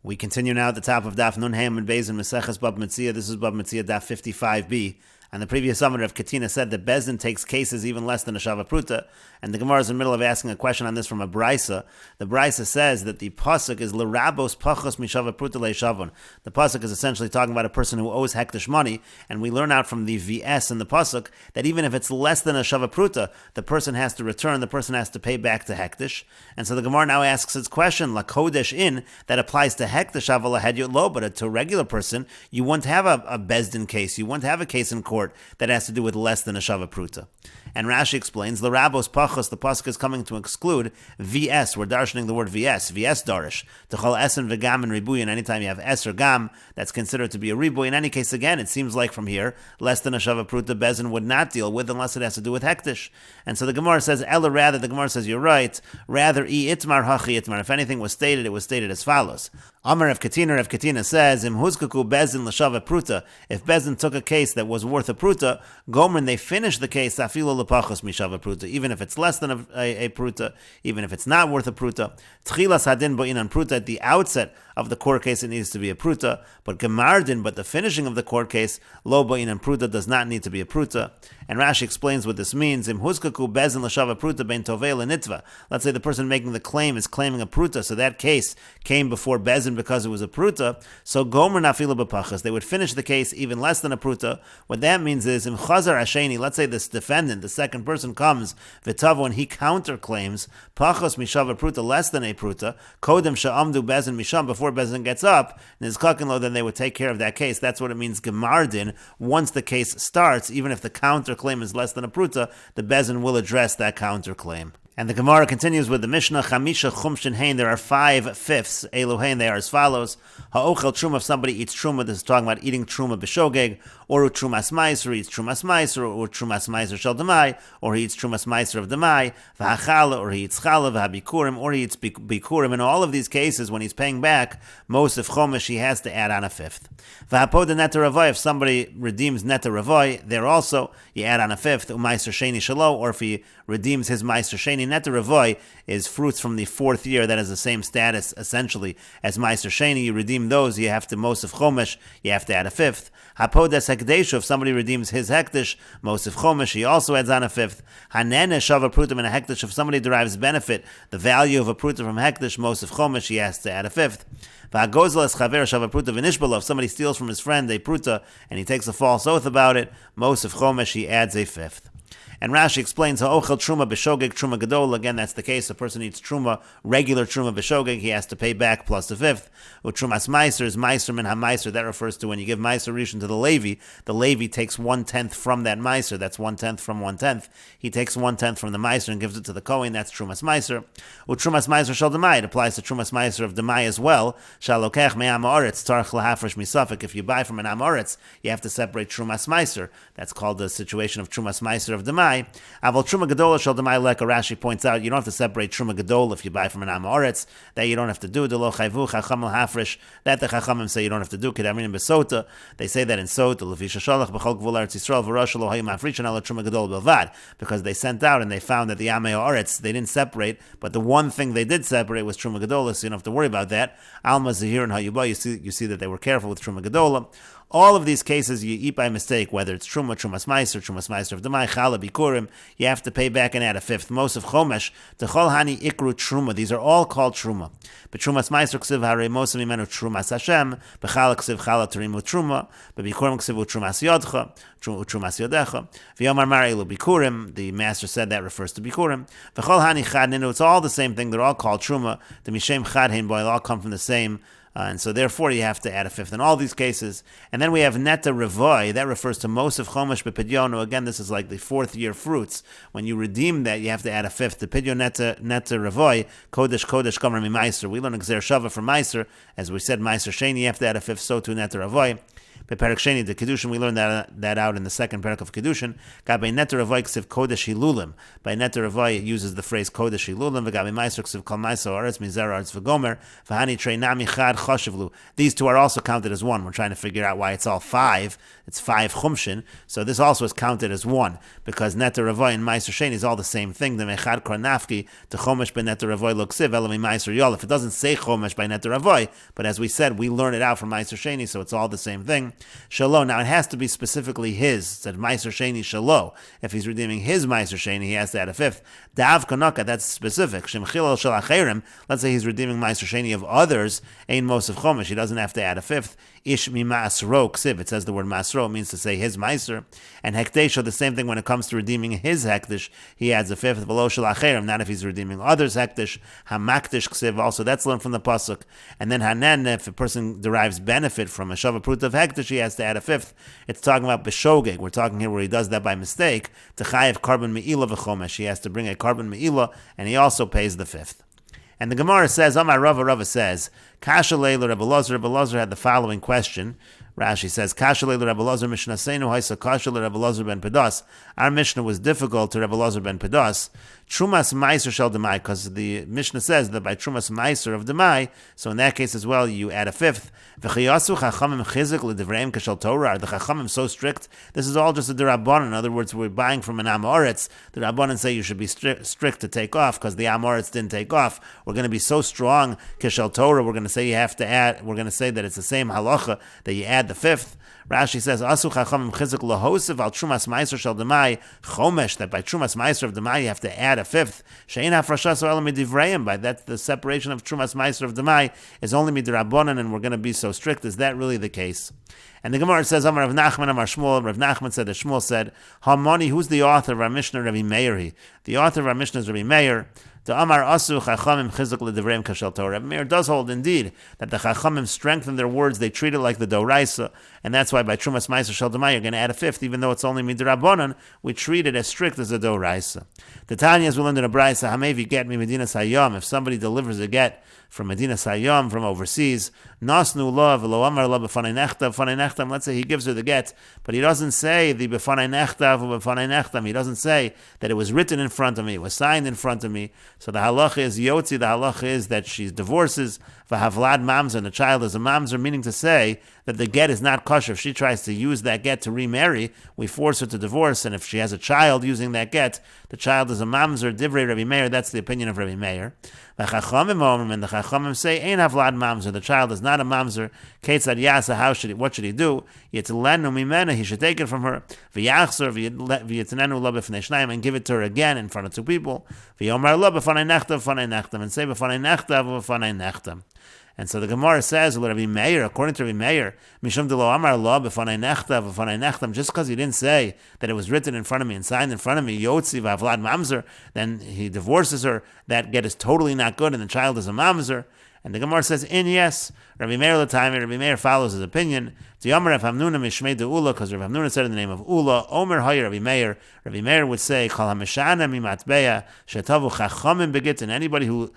We continue now at the top of Daf Nun Ham and Beis and Meseches Bava Metzia. This is Bava Metzia Daf 55b. And the previous summary of Katina said that Bezdin takes cases even less than a Shava Pruta, and the Gemara is in the middle of asking a question on this from a Brisa. The Brisa says that the Pasuk is L'rabos Pachos Mishava Pruta Le'shavon. The Pasuk is essentially talking about a person who owes hektish money, and we learn out from the VS in the Pasuk that even if it's less than a Shava Pruta, the person has to return, the person has to pay back to hektish. And so the Gemara now asks its question, La Kodesh in, that applies to hektish avala hedyot lo, but to a regular person, you wouldn't have a Bezdin case, you wouldn't have a case in court that has to do with less than a Shava Pruta. And Rashi explains, the Rabos Pachos, the Pasuk is coming to exclude VS. We're darshaning the word VS darish. T'chol esen v'gam and ribuy, and anytime you have es or gam, that's considered to be a ribuy. In any case, again, it seems like from here, less than a Shava Pruta, Bezin would not deal with unless it has to do with hektish. And so the Gemara says, Ella rather, the Gemara says, you're right, rather, itmar hachi itmar. If anything was stated, it was stated as follows. Amar Rav Katina says, Im huzkaku Bezin l'Shava Pruta. If Bezin took a case that was worth a Pruta, Gomer, they finish the case, afilo l'pachos mishava Pruta, even if it's less than a Pruta, even if it's not worth a Pruta. Tchilas hadin bo'inan Pruta, at the outset of the court case, it needs to be a Pruta, but Gemardin, but the finishing of the court case, lo bo'inan Pruta, does not need to be a Pruta. And Rashi explains what this means. Im huzkaku Bezin l'Shava Pruta ben tovei l'nitva. Let's say the person making the claim is claiming a Pruta, so that case came before Bezin because it was a Pruta, so Gomer nafila b'pachas, they would finish the case even less than a Pruta. What that means is, im chazar asheni, let's say this defendant, the second person comes, v'tavo, and he counterclaims, pachos mishava Pruta, less than a Pruta, kodem sha'amdu Bezin misham, before Bezin gets up, nizkakin, then they would take care of that case. That's what it means, gemardin. Once the case starts, even if the counterclaim is less than a Pruta, the Bezin will address that counterclaim. And the Gemara continues with the Mishnah, Chamisha Chumshin Hain, there are 5/5 Eluhain, they are as follows. Ha'ochel Truma, if somebody eats Truma, this is talking about eating Truma b'shogeg, or Trumas Meiser, eats Trumas Meiser, or Trumas Meiser shel Demai, or he eats Trumas Meiser of Demai, V'hachala, or he eats Chala, V'habikurim, or he eats Bikurim. In all of these cases, when he's paying back, most of Chomish, he has to add on a 5th. V'hapoda Neta Ravoy, if somebody redeems Neta Ravoy, there also, you add on a 5th, Umaiser Sheni Shalo, or if he redeems his Meiser Sheni. Neta Ravoy is fruits from the 4th year that has the same status, essentially, as Meiser Sheni. You redeem those, you have to, most of Chomish, you have to add a 5th. Hapodes Hekdeshu, if somebody redeems his Hekdesh, most of Chomish, he also adds on a 5th. Hanene Shava Prutim and a Hekdesh, if somebody derives benefit, the value of a Pruta from Hekdesh, most of Chomish, he has to add a 5th. If somebody steals from his friend a Pruta, and he takes a false oath about it, most of Chomish, he adds a 5th. And Rashi explains, Ha'ochel Truma b'shogeg Truma Gadol. Again, that's the case. A person eats Truma, regular Truma b'shogeg, he has to pay back plus the 5th. Trumas Meiser is Meiser min ha-Meiser. That refers to when you give Meiser Rishon to the Levi takes 1/10 from that Meiser. That's 1/10 from 1/10. He takes 1/10 from the Meiser and gives it to the Kohen. That's Trumas Meiser. Trumas Meiser shel Demai. It applies to Trumas Meiser of Demai as well. Shalokech me'am ha'aretz tarch lahafresh misafek. If you buy from an am ha'aretz, you have to separate Trumas Meiser. That's called the situation of Trumas Meiser of Demai. Aval Truma Gadola shel Demai leka. Rashi points out you don't have to separate Truma Gadol if you buy from an am ha'aretz. That you don't have to do. Delo chayvu chacham al hafresh. That the chachamim say you don't have to do. Kedamrin besota. They say that in Sota. Levisha shalach b'chol gvul eretz Yisrael v'rosh lo hayim africhan ala Truma Gadol belvad, because they sent out and they found that the am ha'aretz they didn't separate, but the one thing they did separate was Truma Gadola, so you don't have to worry about that. Alma zahir and hayubah. You see that they were careful with Truma Gadola. All of these cases you eat by mistake, whether it's Truma, Trumas Meiser of Demai, Chala, Bikurim, you have to pay back and add a 5th. Most of Chomesh, Techol Hani Ikru Truma, these are all called Truma. But Trumas Meiser Ksiv Hare Mosim Imenu Trumas Hashem, Bechala Ksiv Chala Turimu Truma, Bebikurim Ksiv Trumas Yodcha, Trumas Yodecha, V'yomar Marilu Bikurim, the master said that refers to Bikurim, V'chol Hani Chad Ninu, it's all the same thing, they're all called Truma, the Mishem Chad Hein Boy, they all come from the same. And so therefore you have to add a 5th in all these cases. And then we have Neta Revoy, that refers to most of Chomesh B'Pidyono. Again, this is like the 4th year fruits. When you redeem that, you have to add a 5th. The Pidyon Neta Revoy, Kodesh Gomer Mi Meiser. We learn Gzer Shava from Meiser. As we said, Meiser Sheni, you have to add a 5th, so to Neta Revoy. Beperek Sheni, the Kedushin, we learned that out in the second parak of Kedushin. Gabe Neter Avoy Ksiv Kodesh Hilulim. By Neter Avoy, it uses the phrase Kodesh Hilulim. V'gabe Meiser Ksiv Kol Meiser Aretz Mizer Aretz V'gomer. V'hani Trei Nami Chad Choshevlu. These two are also counted as one. We're trying to figure out why it's all 5. It's 5 Chumshin. So this also is counted as one, because Neter Avoy and Meiser Sheni is all the same thing. The Mechad Kornafki, the Chomesh by Neter Avoy Lo Ksiv, Elami Meiser Yolef. It doesn't say Chomesh by Neter Avoy, but as we said, we learn it out from Meiser Sheni, so it's all the same thing. Shalom. Now it has to be specifically his. It said Meiser Sheni Shalom. If he's redeeming his Meiser Sheni, he has to add a 5th. Dav Kanaka, that's specific. Shemchilal Shel Acherim. Let's say he's redeeming Meiser Sheni of others. Ein Mosef Chomesh. He doesn't have to add a 5th. Ish mi Masro Ksiv. It says the word Masro. It means to say his Meiser. And Hekdesh, the same thing when it comes to redeeming his Hekdesh. He adds a 5th. V'lo Shel Acherim. Not if he's redeeming others Hekdesh. Hamakdesh Ksiv. Also, that's learned from the pasuk. And then Hanen, if a person derives benefit from a Shava Prut of Hekdesh, he has to add a 5th. It's talking about Beshogeg. We're talking here where he does that by mistake. To Chayev Carbon Me'ila v'chomesh. He has to bring a Carbon Me'ila, and he also pays the 5th. And the Gemara says, Amar Rava says, Kasha Leila Rebbe Lazar had the following question. Rashi says, Kasha Leila Rebbe Lazar Mishnah Seinu Haisa Kasha Rebbe Lazar ben Pedas. Our Mishnah was difficult to Rebbe Lazar ben Pedas. Trumas Meiser Shel Demai, because the Mishnah says that by Trumas Meiser of Demai, so in that case as well, you add a 5th. V'chiyasu Chachamim Chizik L'Divreim Kashel Torah. Are the Chachamim so strict? This is all just a D'Rabbanan. In other words, we're buying from an Amoritz. The Rabbanan say you should be strict to take off because the Amoritz didn't take off. We're going to be so strong, Kashel Torah, we're going to say you have to add, we're going to say that it's the same halacha, that you add the 5th. Rashi says, Asu Chachamim Chizik Lahosiv al Trumas Meiser Shel Demai Chomesh, that by Trumas Meiser of Demai you have to add a 5th. Shein Hafrashas Olam Midivreim, by that the separation of Trumas Meiser of Demai is only Midrabanan, and we're going to be so strict. Is that really the case? And the Gemara says, Amar Rav Nachman, Amar Shmuel. Rav Nachman said that Shmuel said, Hamani, who's the author of our Mishnah? Rabbi Meir. The author of our Mishnah is Rabbi Meir. The Amar Asu Chachamim Chizuk L'Divreim Kashel Torah. Rabbi Meir does hold indeed that the Chachamim strengthen their words. They treat it like the Doraisa, and that's why by Trumas Meiser Shel Demai you're going to add a 5th, even though it's only Midrabanan. We treat it as strict as a Doraisa. The Tanya, as we learned in a Braisa, Hamevi get me Medina Sayyam. If somebody delivers a get from Medina Sayyam, from overseas, Nasnu la v'lo amar la b'fanei nechtav. Let's say he gives her the get, but he doesn't say the b'fanei nechtav or b'fanei nechtam. He doesn't say that it was written in front of me, it was signed in front of me. So the halacha is yotzi. The halacha is that she divorces v'havlad mamzer, and the child is a mamzer, meaning to say that the get is not kosher. If she tries to use that get to remarry, we force her to divorce, and if she has a child using that get, the child is a mamzer. Divrei Rabbi Meir, that's the opinion of Rabbi Meir. And the Chachamim say, Ein havlad mamzer, the child is not a mamzer. Ketzad yasa, what should he do? Yitlenu mimena, he should take it from her. V'yachzer v'yitzanenu lo b'fnei shnayim, and give it to her again in front of 2 people. V'yomar lo b'fanei nechtav, and say b'fanei nechtam. And so the Gemara says, Rabbi Meir, according to Rabbi Meir, Mishum delo amar lo b'fanei nechtam, just because he didn't say that it was written in front of me and signed in front of me, Yotzi v'avlad mamzer, then he divorces her. That get is totally not good, and the child is a mamzer. And the Gemara says, yes, Rabbi Meir l'taimi, Rabbi Meir follows his opinion. T'yomer Rav Hamnuna mishmei de'ula, because Rav Hamnuna said in the name of Ula, Omer Hayer Rabbi Meir. Rabbi Meir would say, Kol hamishana mimatbeya, shetavu chachamim begit, and anybody who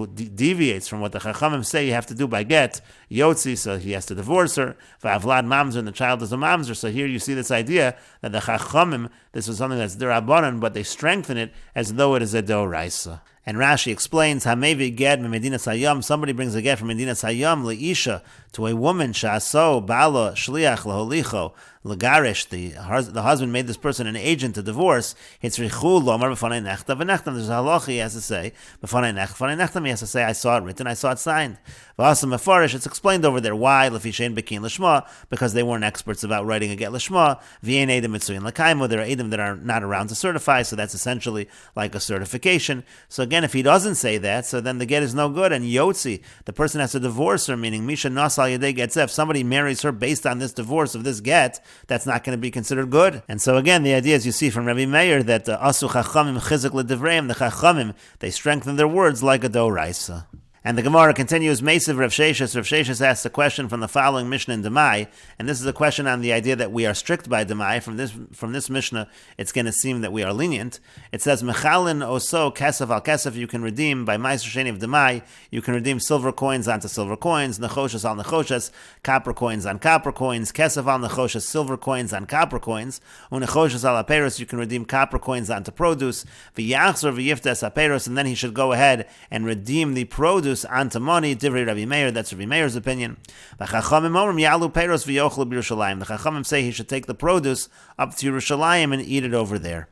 deviates from what the Chachamim say you have to do by get, Yotzi, so he has to divorce her, V'avlad mamzer, and the child is a mamzer. So here you see this idea that the Chachamim, this is something that's D'Rabbanan, but they strengthen it as though it is a Doraisa. And Rashi explains, Hamevi get me Medina Sayyam, somebody brings a get from Medina Sayyam, Leisha, to a woman, Shaso, Bala, Shliach, Laholicho, Lagarish, the husband made this person an agent to divorce. It's Richul, Lomar, B'fanei Nechtav, V'nechtam. There's a halacha he has to say, B'fanei Nechtam, he has to say, I saw it written, I saw it signed. V'asam Mefarish, it's explained over there. Why? L'fishein Bekin L'shma, because they weren't experts about writing a get L'shma. V'yein Edom Mitzuyin L'kaimo, there are Edom that are not around to certify, so that's essentially like a certification. So again, if he doesn't say that, so then the get is no good, and Yotzi, the person has to divorce her, meaning Misha Nasal Yedei Getzef, if somebody marries her based on this divorce of this get, that's not going to be considered good. And so again, the idea is you see from Rabbi Meir that Asu Chachamim Chizik L'Divreim, the Chachamim, they strengthen their words like a Doraisa. And the Gemara continues, Meisiv Rav Sheshes. Rav Sheshes asks a question from the following Mishnah in Demai, and this is a question on the idea that we are strict by Demai. From this Mishnah, it's going to seem that we are lenient. It says, Mechalin oso kesef al kesef, you can redeem by Meiser Sheni of Demai, you can redeem silver coins onto silver coins, nechoshes al nechoshes, copper coins on copper coins, kesef al nechoshes, silver coins on copper coins, unechoshes al aperos, you can redeem copper coins onto produce, v'yachzor v'yiftes aperos, and then he should go ahead and redeem the produce onto money. Divrei Rabbi Meir, that's Rabbi Meir's opinion. The Chachamim say he should take the produce up to Yerushalayim and eat it over there.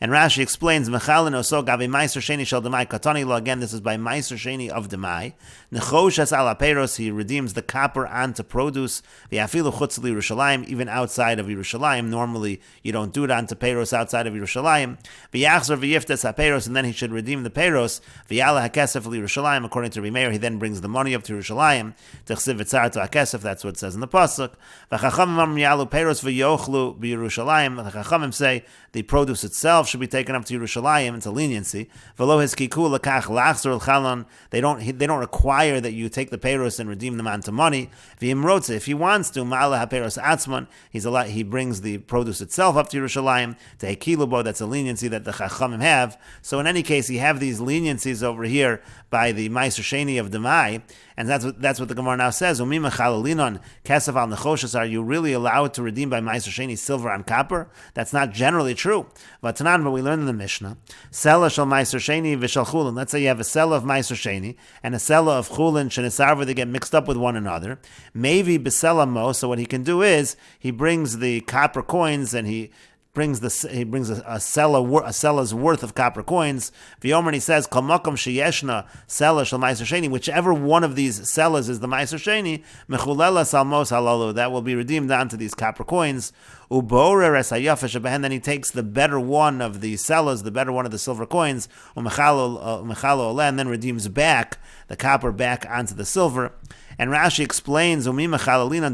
And Rashi explains, Mechalin oso gavi meiser sheni shel demai katani lo. Again, this is by meiser sheni of demai. Nechoshes al aperos, he redeems the copper onto produce. V'afilu chutz Yerushalayim, even outside of Yerushalayim. Normally, you don't do it onto peros outside of Yerushalayim. V'yachzor v'yiftes aperos, and then he should redeem the peros. V'yala hakesef Yerushalayim. According to Rabbi Meir, he then brings the money up to Yerushalayim. Techsiv v'tzar to hakesef. That's what it says in the pasuk. V'chachamim amrim yalu peros v'yochlu b'Yerushalayim. The Chachamim say the produce itself should be taken up to Yerushalayim. It's a leniency. They don't require that you take the peros and redeem them onto money. If he wants to, he brings the produce itself up to Yerushalayim. To Hekilubo, that's a leniency that the Chachamim have. So in any case, you have these leniencies over here by the Meiser Sheni of Demai, and that's what the Gemara now says. Are you really allowed to redeem by Meiser Sheni silver on copper? That's not generally true. But we learned in the Mishnah, Sela shel Meiser Sheni v'shel Chulin. Let's say you have a Sela of Meiser Sheni and a Sela of Chulin, Shenisarva, they get mixed up with one another. Maybe B'Sela Mo, so what he can do is, he brings the copper coins and he brings a sella's worth of copper coins. V'yomer, and he says, Kol makom sheyeshna sella shel Meiser Sheni, whichever one of these sellas is the Meiser Sheni, mechulela salmos halalu, that will be redeemed onto these copper coins. Uborer es hayafish, and then he takes the better one of the sellas, the better one of the silver coins, umechalo, and then redeems back the copper back onto the silver. And Rashi explains, do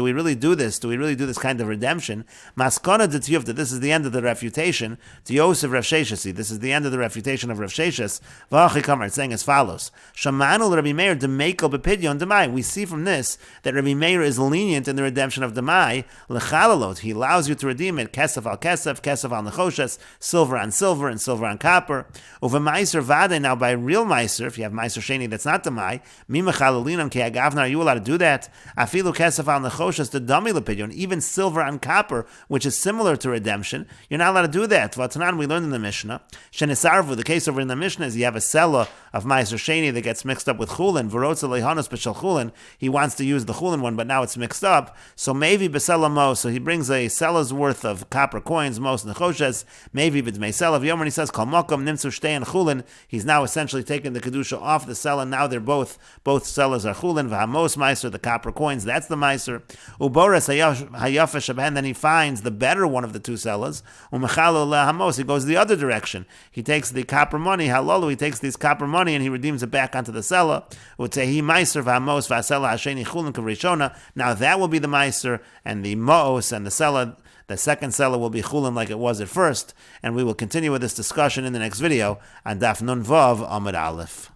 we really do this? Do we really do this kind of redemption? Maskana de Tiyufta, this is the end of the refutation. Tiyosef Rav Sheshesi, this is the end of the refutation of Rav Sheshes. V'achikamar, it's saying as follows. Shamanu Rabbi Meir demekel bepidyon demai. We see from this that Rabbi Meir is lenient in the redemption of demai. Lechalalot, he allows you to redeem it. Kesef al kesef, kesef al nechoshes, silver on silver and silver on copper. Uva meiser vade, now by real meiser, if you have meiser sheni that's not demai, mi mechalalinam ki agavna, you allowed to do that. Afilu kesef al nechoshes the dummy lepidyon, even silver on copper, which is similar to redemption, you're not allowed to do that. Vatanan, we learned in the Mishnah. Shenisarvu, the case over in the Mishnah is you have a sella of meiser sheni that gets mixed up with chulin. V'rotza lehanos b'shel chulin. He wants to use the chulin one, but now it's mixed up. So maybe b'sela mo. So he brings a sella's worth of copper coins, most nechoshes. Maybe b'dmei sella v'yomer. He says kol mokom nimtzu shtei and chulin. He's now essentially taken the kedusha off the sella. Now they're both sellas are chulin. V'hamos meiser, the copper coins, that's the meiser. Ubores hayafish, and then he finds the better one of the two sellas. Umechalo lehamos. He goes the other direction. He takes the copper money. Halalu. He takes these copper money and he redeems it back onto the sella. Utehi meiser v'hamos v'asela hasheni chulin kavrishona. Now that will be the meiser, and the moos and the sella, the second sella, will be chulin like it was at first. And we will continue with this discussion in the next video on Daf Nun Vav Amud Aleph.